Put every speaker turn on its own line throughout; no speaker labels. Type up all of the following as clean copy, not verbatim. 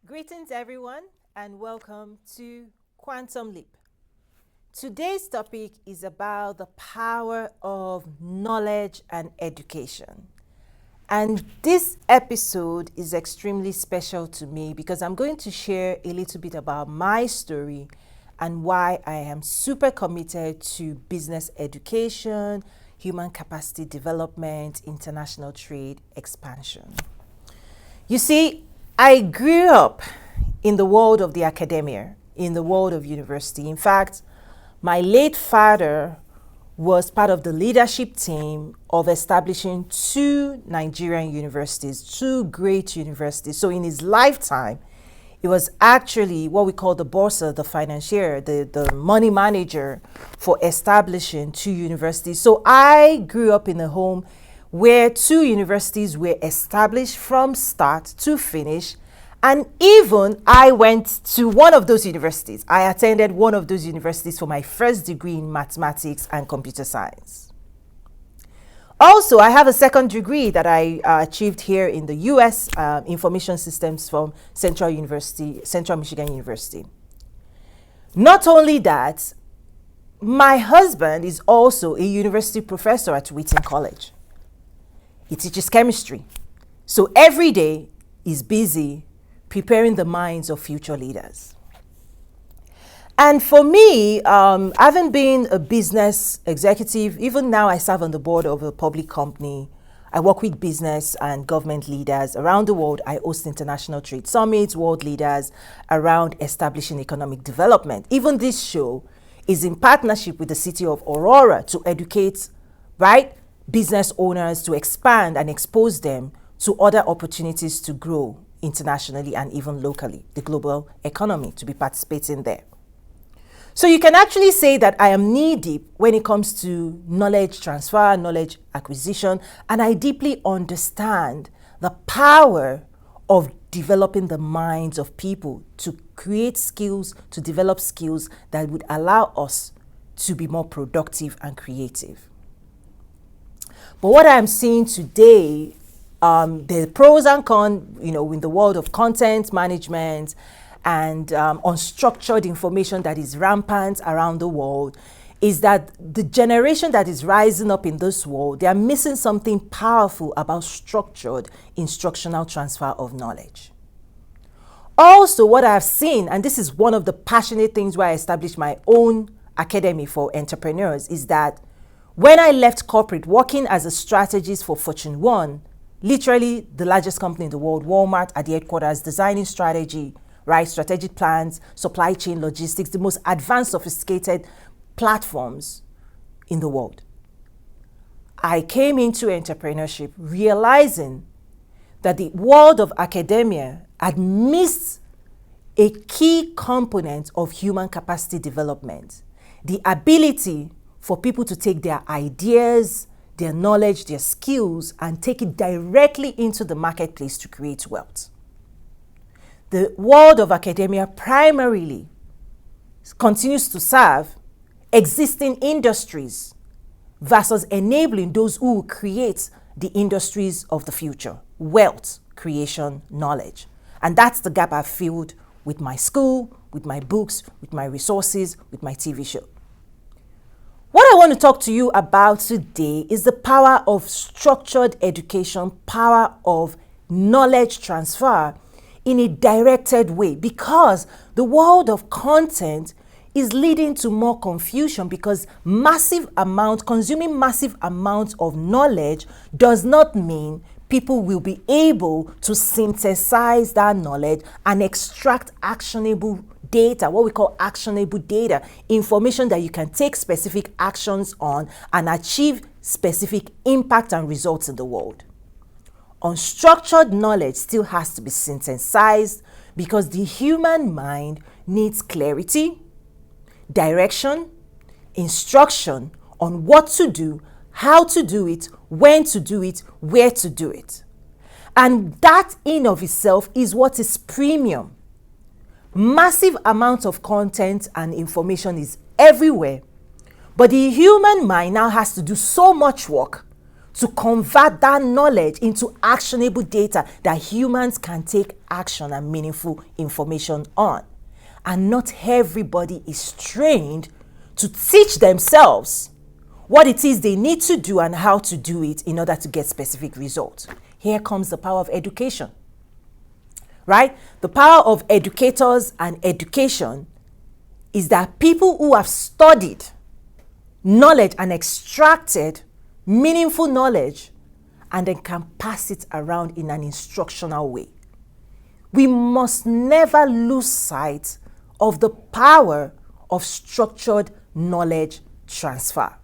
Greetings, everyone, and welcome to Quantum Leap. Today's topic is about the power of knowledge and education. And this episode is extremely special to me because I'm going to share a little bit about my story and why I am super committed to business education, human capacity development, international trade expansion. You see, I grew up in the world of the academia, in the world of university. In fact, my late father was part of the leadership team of establishing two Nigerian universities, two great universities. So in his lifetime, it was actually what we call the bourser, the financier, the money manager for establishing two universities. So I grew up in a home where two universities were established from start to finish. And even I went to one of those universities. I attended one of those universities for my first degree in mathematics and computer science. Also, I have a second degree that I achieved here in the US, information systems from Central Michigan University. Not only that, my husband is also a university professor at Wheaton College. He teaches chemistry. So every day is busy preparing the minds of future leaders. And for me, having been a business executive, even now I serve on the board of a public company. I work with business and government leaders around the world. I host international trade summits, world leaders around establishing economic development. Even this show is in partnership with the city of Aurora to educate, business owners, to expand and expose them to other opportunities to grow internationally and even locally, the global economy, to be participating there. So you can actually say that I am knee-deep when it comes to knowledge transfer, knowledge acquisition, and I deeply understand the power of developing the minds of people to create skills, to develop skills that would allow us to be more productive and creative. But what I'm seeing today, the pros and cons, in the world of content management and unstructured information that is rampant around the world, is that the generation that is rising up in this world, they are missing something powerful about structured instructional transfer of knowledge. Also, what I've seen, and this is one of the passionate things why I established my own academy for entrepreneurs, is that when I left corporate working as a strategist for Fortune 1, literally the largest company in the world, Walmart at the headquarters, designing strategy, strategic plans, supply chain logistics, the most advanced, sophisticated platforms in the world. I came into entrepreneurship realizing that the world of academia had missed a key component of human capacity development, the ability for people to take their ideas, their knowledge, their skills, and take it directly into the marketplace to create wealth. The world of academia primarily continues to serve existing industries versus enabling those who create the industries of the future, wealth creation, knowledge. And that's the gap I've filled with my school, with my books, with my resources, with my TV show. What I want to talk to you about today is the power of structured education, power of knowledge transfer in a directed way, because the world of content is leading to more confusion, because consuming massive amounts of knowledge does not mean people will be able to synthesize that knowledge and extract actionable data, what we call actionable data, information that you can take specific actions on and achieve specific impact and results in the world. Unstructured knowledge still has to be synthesized because the human mind needs clarity, direction, instruction on what to do, how to do it, when to do it, where to do it. And that in of itself is what is premium. Massive amounts of content and information is everywhere, but the human mind now has to do so much work to convert that knowledge into actionable data that humans can take action and meaningful information on. And not everybody is trained to teach themselves what it is they need to do and how to do it in order to get specific results. Here comes the power of education, right? The power of educators and education is that people who have studied knowledge and extracted meaningful knowledge and then can pass it around in an instructional way. We must never lose sight of the power of structured knowledge transfer.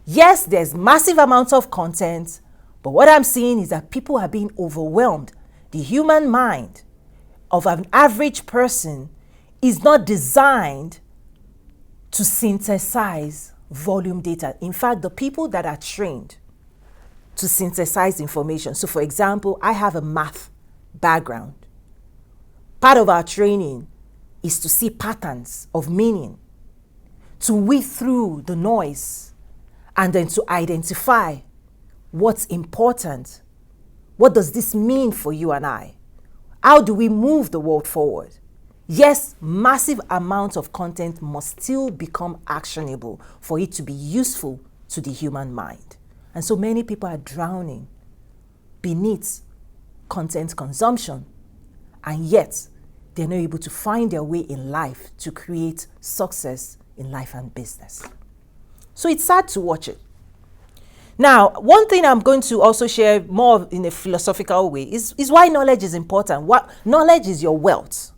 Yes, there's massive amounts of content, but what I'm seeing is that people are being overwhelmed. The human mind of an average person is not designed to synthesize volume data. In fact, the people that are trained to synthesize information. So for example, I have a math background. Part of our training is to see patterns of meaning, to weed through the noise, and then to identify what's important. What does this mean for you and I? How do we move the world forward? Yes, massive amounts of content must still become actionable for it to be useful to the human mind. And so many people are drowning beneath content consumption, and yet they're not able to find their way in life to create success in life and business. So it's sad to watch it. Now, one thing I'm going to also share more in a philosophical way is why knowledge is important. What knowledge is your wealth.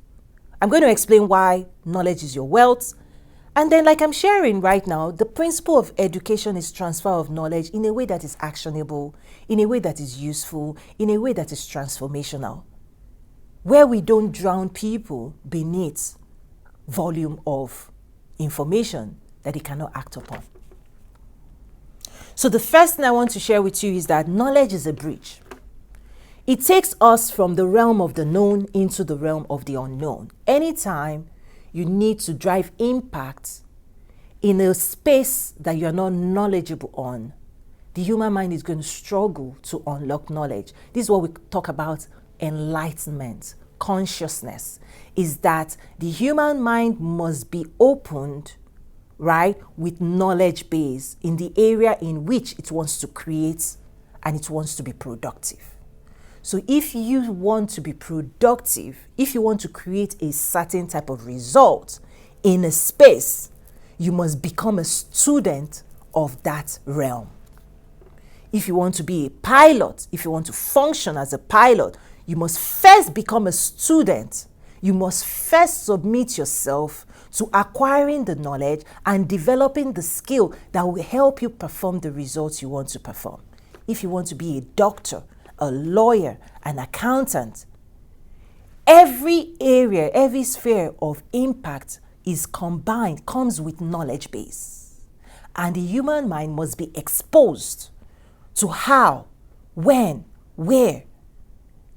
I'm going to explain why knowledge is your wealth. And then, like I'm sharing right now, the principle of education is transfer of knowledge in a way that is actionable, in a way that is useful, in a way that is transformational, where we don't drown people beneath volume of information that they cannot act upon. So the first thing I want to share with you is that knowledge is a bridge. It takes us from the realm of the known into the realm of the unknown. Anytime you need to drive impact in a space that you're not knowledgeable on, the human mind is going to struggle to unlock knowledge. This is what we talk about enlightenment, consciousness, is that the human mind must be opened, right, with knowledge base in the area in which it wants to create and it wants to be productive. So if you want to be productive, if you want to create a certain type of result in a space, you must become a student of that realm. If you want to be a pilot, if you want to function as a pilot, you must first become a student. You must first submit yourself to acquiring the knowledge and developing the skill that will help you perform the results you want to perform. If you want to be a doctor, a lawyer, an accountant, every area, every sphere of impact is combined, comes with knowledge base. And the human mind must be exposed to how, when, where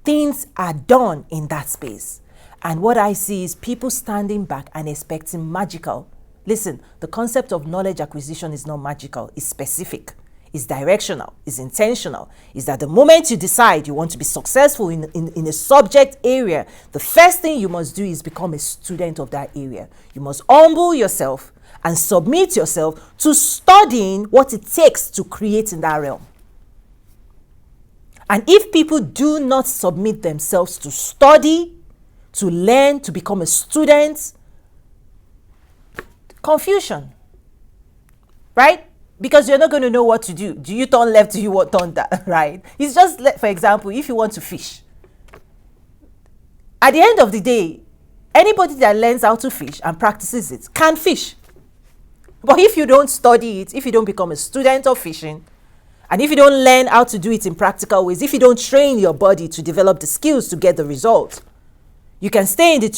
things are done in that space. And what I see is people standing back and expecting magical. Listen, the concept of knowledge acquisition is not magical, it's specific. Is directional, is intentional, is that the moment you decide you want to be successful in a subject area, the first thing you must do is become a student of that area. You must humble yourself and submit yourself to studying what it takes to create in that realm. And if people do not submit themselves to study, to learn, to become a student, confusion, right? Because you're not going to know what to do. Do you turn left? Do you turn that, right? It's just, for example, if you want to fish. At the end of the day, anybody that learns how to fish and practices it can fish. But if you don't study it, if you don't become a student of fishing, and if you don't learn how to do it in practical ways, if you don't train your body to develop the skills to get the result, you can stay in the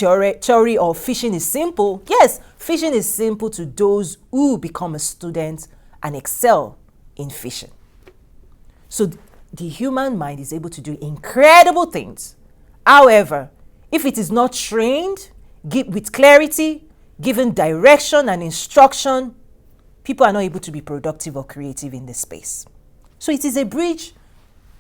theory of fishing is simple. Yes, fishing is simple to those who become a student and excel in fishing. So the human mind is able to do incredible things. However, if it is not trained with clarity, given direction and instruction, people are not able to be productive or creative in this space. So it is a bridge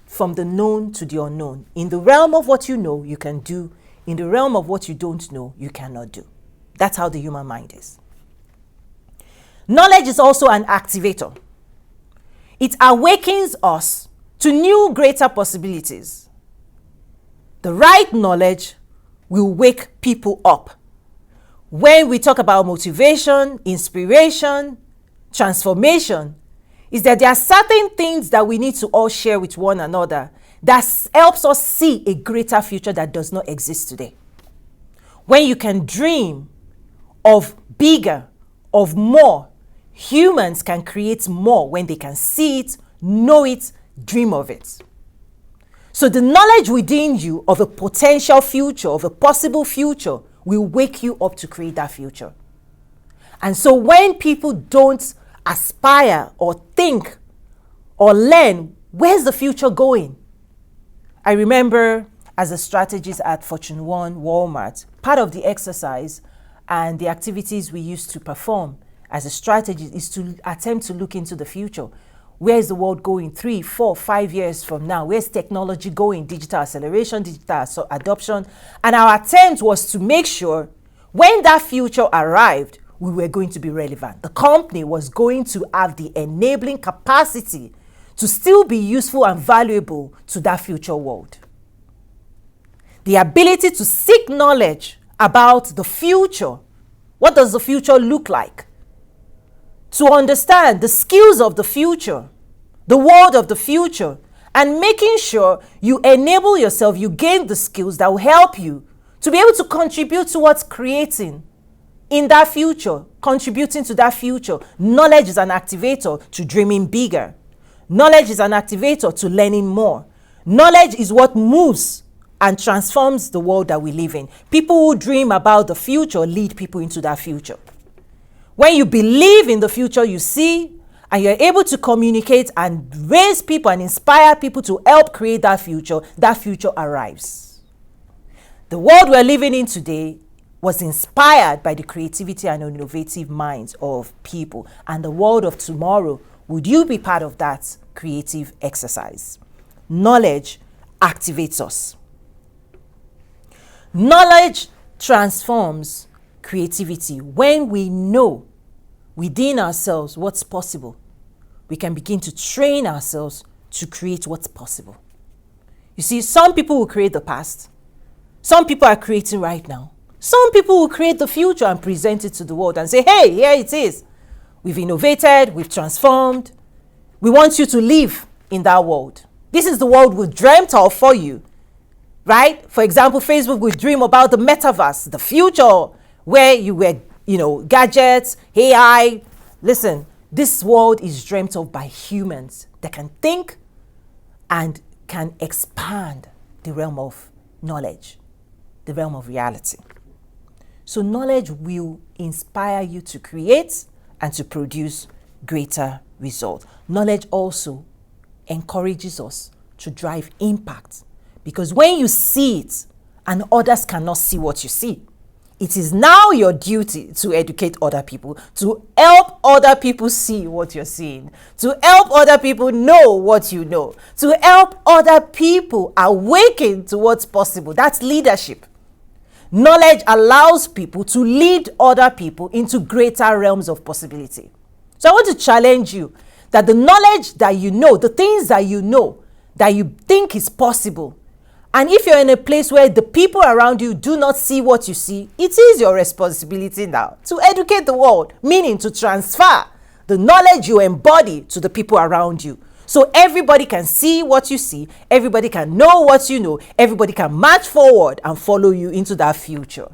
from the known to the unknown. In the realm of what you know, you can do. In the realm of what you don't know, you cannot do. That's how the human mind is. Knowledge is also an activator. It awakens us to new, greater possibilities. The right knowledge will wake people up. When we talk about motivation, inspiration, transformation, is that there are certain things that we need to all share with one another that helps us see a greater future that does not exist today. When you can dream of bigger, of more, humans can create more when they can see it, know it, dream of it. So the knowledge within you of a potential future, of a possible future, will wake you up to create that future. And so when people don't aspire or think or learn, where's the future going? I remember as a strategist at Fortune 1 Walmart, part of the exercise and the activities we used to perform as a strategist is to attempt to look into the future. Where is the world going 3, 4, 5 years from now? Where's technology going? Digital acceleration, digital adoption. And our attempt was to make sure when that future arrived, we were going to be relevant. The company was going to have the enabling capacity to still be useful and valuable to that future world. The ability to seek knowledge about the future. What does the future look like? To understand the skills of the future, the world of the future, and making sure you enable yourself, you gain the skills that will help you to be able to contribute towards creating in that future, contributing to that future. Knowledge is an activator to dreaming bigger. Knowledge is an activator to learning more. Knowledge is what moves and transforms the world that we live in. People who dream about the future lead people into that future. When you believe in the future you see, and you're able to communicate and raise people and inspire people to help create that future arrives. The world we're living in today was inspired by the creativity and innovative minds of people. And the world of tomorrow, would you be part of that creative exercise? Knowledge activates us. Knowledge transforms creativity. When we know within ourselves what's possible, we can begin to train ourselves to create what's possible. You see, some people will create the past. Some people are creating right now. Some people will create the future and present it to the world and say, hey, here it is. We've innovated, we've transformed. We want you to live in that world. This is the world we dreamt of for you, right? For example, Facebook will dream about the metaverse, the future where you were, gadgets, AI. Listen, this world is dreamt of by humans that can think and can expand the realm of knowledge, the realm of reality. So knowledge will inspire you to create and to produce greater results. Knowledge also encourages us to drive impact, because when you see it and others cannot see what you see, it is now your duty to educate other people, to help other people see what you're seeing, to help other people know what you know, to help other people awaken to what's possible. That's leadership. Knowledge allows people to lead other people into greater realms of possibility. So I want to challenge you that the knowledge that you know, the things that you know, that you think is possible, and if you're in a place where the people around you do not see what you see, it is your responsibility now to educate the world, meaning to transfer the knowledge you embody to the people around you. So everybody can see what you see, everybody can know what you know, everybody can march forward and follow you into that future.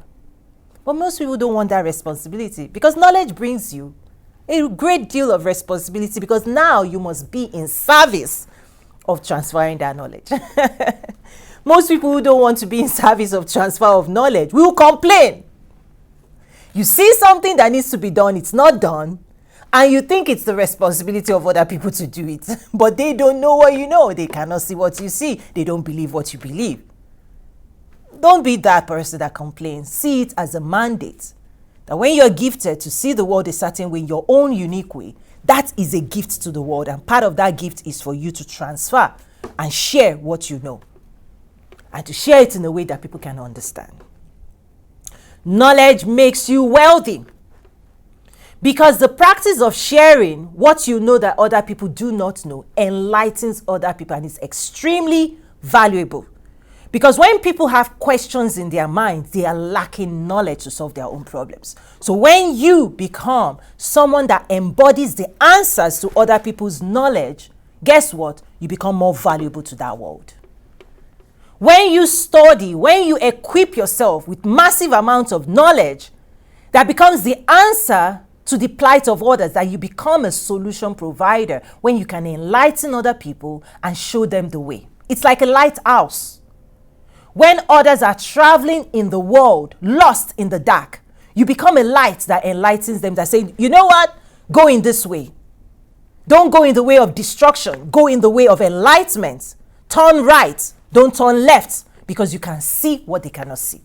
But most people don't want that responsibility, because knowledge brings you a great deal of responsibility, because now you must be in service of transferring that knowledge. Most people who don't want to be in service of transfer of knowledge will complain. You see something that needs to be done, it's not done, and you think it's the responsibility of other people to do it. But they don't know what you know. They cannot see what you see. They don't believe what you believe. Don't be that person that complains. See it as a mandate That when you're gifted to see the world a certain way, in your own unique way, that is a gift to the world. And part of that gift is for you to transfer and share what you know. And to share it in a way that people can understand. Knowledge makes you wealthy. Because the practice of sharing what you know that other people do not know enlightens other people and is extremely valuable. Because when people have questions in their minds, they are lacking knowledge to solve their own problems. So when you become someone that embodies the answers to other people's knowledge, guess what? You become more valuable to that world. When you study, when you equip yourself with massive amounts of knowledge, that becomes the answer to the plight of others, that you become a solution provider when you can enlighten other people and show them the way. It's like a lighthouse. When others are traveling in the world, lost in the dark, you become a light that enlightens them, that say, you know what? Go in this way. Don't go in the way of destruction. Go in the way of enlightenment. Turn right. Don't turn left, because you can see what they cannot see.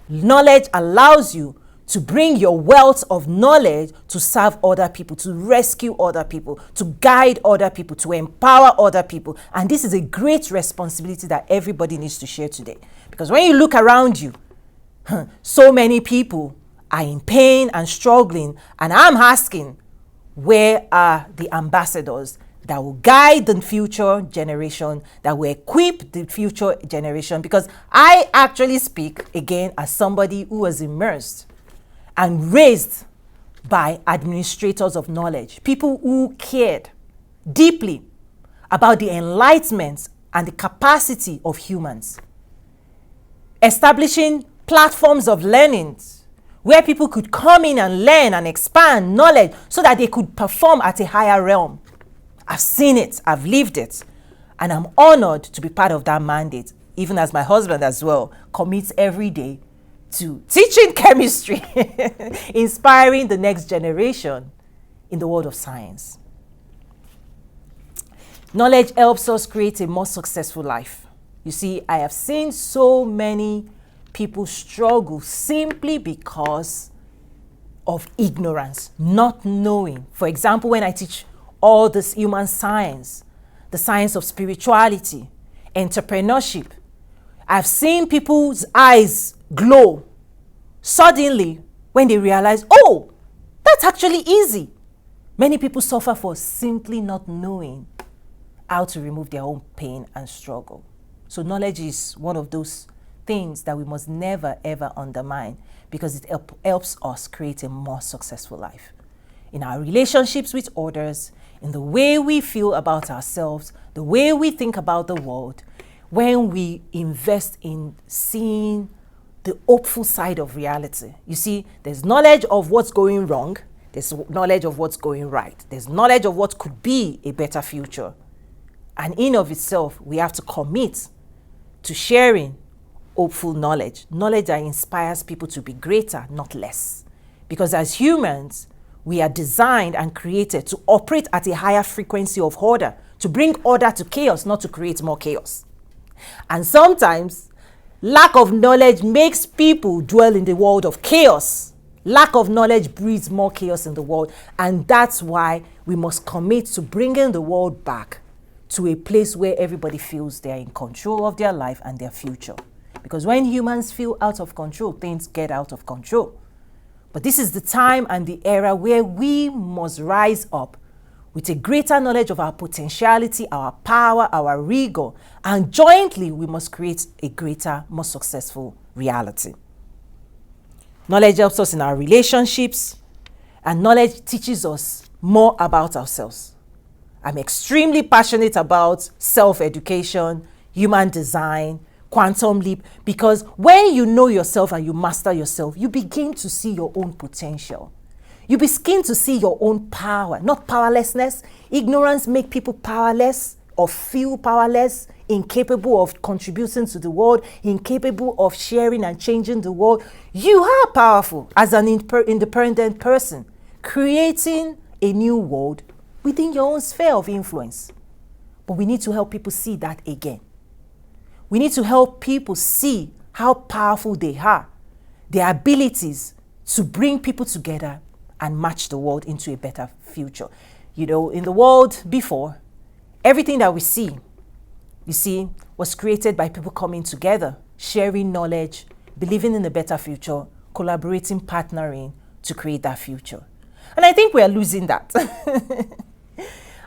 Knowledge allows you to bring your wealth of knowledge to serve other people, to rescue other people, to guide other people, to empower other people. And this is a great responsibility that everybody needs to share today. Because when you look around you, so many people are in pain and struggling. And I'm asking, where are the ambassadors that will guide the future generation, that will equip the future generation? Because I actually speak, again, as somebody who was immersed and raised by administrators of knowledge, people who cared deeply about the enlightenment and the capacity of humans, establishing platforms of learning where people could come in and learn and expand knowledge so that they could perform at a higher realm. I've seen it, I've lived it, and I'm honored to be part of that mandate, even as my husband as well commits every day to teaching chemistry, inspiring the next generation in the world of science. Knowledge helps us create a more successful life. You see, I have seen so many people struggle simply because of ignorance, not knowing. For example, when I teach all this human science, the science of spirituality, entrepreneurship, I've seen people's eyes glow suddenly when they realize, oh, that's actually easy. Many people suffer for simply not knowing how to remove their own pain and struggle. So knowledge is one of those things that we must never ever undermine, because it helps us create a more successful life. In our relationships with others, in the way we feel about ourselves, the way we think about the world, when we invest in seeing the hopeful side of reality. You see, there's knowledge of what's going wrong, there's knowledge of what's going right, there's knowledge of what could be a better future. And in of itself, we have to commit to sharing hopeful knowledge, knowledge that inspires people to be greater, not less. Because as humans, we are designed and created to operate at a higher frequency of order, to bring order to chaos, not to create more chaos. And sometimes, lack of knowledge makes people dwell in the world of chaos. Lack of knowledge breeds more chaos in the world. And that's why we must commit to bringing the world back to a place where everybody feels they're in control of their life and their future. Because when humans feel out of control, things get out of control. But this is the time and the era where we must rise up with a greater knowledge of our potentiality, our power, our rigor, and jointly we must create a greater, more successful reality. Knowledge helps us in our relationships, and knowledge teaches us more about ourselves. I'm extremely passionate about self-education, human design, quantum leap, because when you know yourself and you master yourself, you begin to see your own potential. You begin to see your own power, not powerlessness. Ignorance makes people powerless or feel powerless, incapable of contributing to the world, incapable of sharing and changing the world. You are powerful as an independent person, creating a new world within your own sphere of influence. But we need to help people see that again. We need to help people see how powerful they are, their abilities to bring people together and match the world into a better future. You know, in the world before, everything that we see, you see, was created by people coming together, sharing knowledge, believing in a better future, collaborating, partnering to create that future. And I think we are losing that.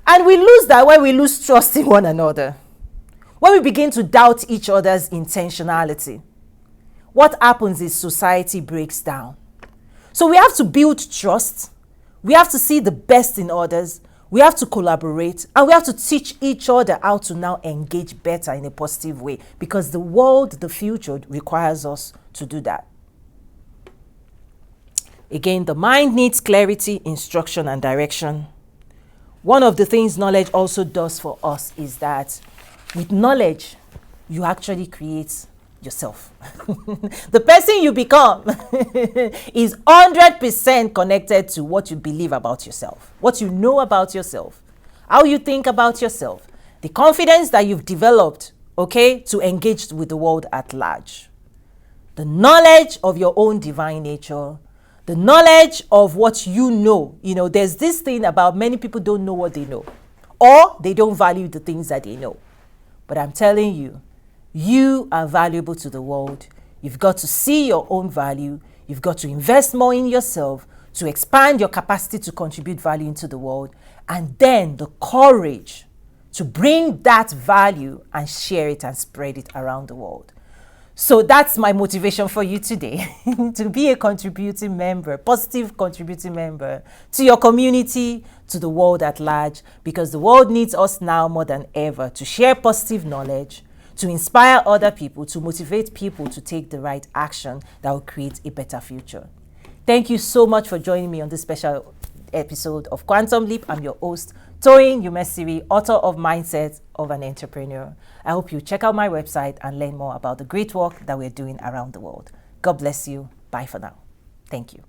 And we lose that when we lose trust in one another. When we begin to doubt each other's intentionality, what happens is society breaks down. So we have to build trust. We have to see the best in others. We have to collaborate, and we have to teach each other how to now engage better in a positive way, because the world, the future, requires us to do that. Again, the mind needs clarity, instruction, and direction. One of the things knowledge also does for us is that with knowledge, you actually create yourself. The person you become is 100% connected to what you believe about yourself, what you know about yourself, how you think about yourself, the confidence that you've developed, okay, to engage with the world at large, the knowledge of your own divine nature, the knowledge of what you know. You know, there's this thing about many people don't know what they know, or they don't value the things that they know. But I'm telling you, you are valuable to the world. You've got to see your own value. You've got to invest more in yourself to expand your capacity to contribute value into the world. And then the courage to bring that value and share it and spread it around the world. So that's my motivation for you today, to be a contributing member, positive contributing member to your community, to the world at large, because the world needs us now more than ever to share positive knowledge, to inspire other people, to motivate people to take the right action that will create a better future. Thank you so much for joining me on this special episode of Quantum Leap. I'm your host, Toyin Umesiri, author of Mindset of an Entrepreneur. I hope you check out my website and learn more about the great work that we're doing around the world. God bless you. Bye for now. Thank you.